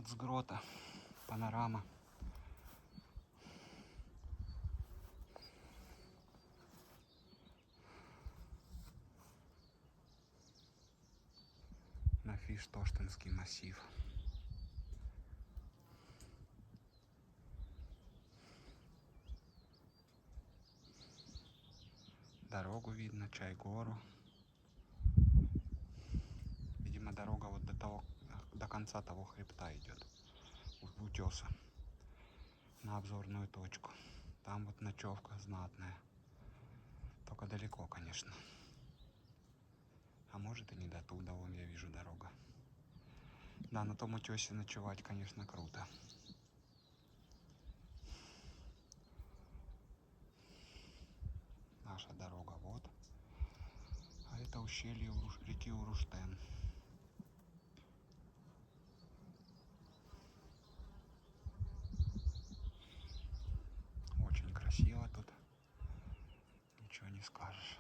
Вот с грота панорама. На Фиштоштенский массив. Дорогу видно, Чайгору. Видимо, дорога вот до конца того хребта идет, в утеса, на обзорную точку. Там вот ночевка знатная. Только далеко, конечно. А может и не до туда, вон я вижу дорога. Да, на том утесе ночевать, конечно, круто. Наша дорога вот. А это ущелье реки Уруштен. Очень красиво тут. Ничего не скажешь.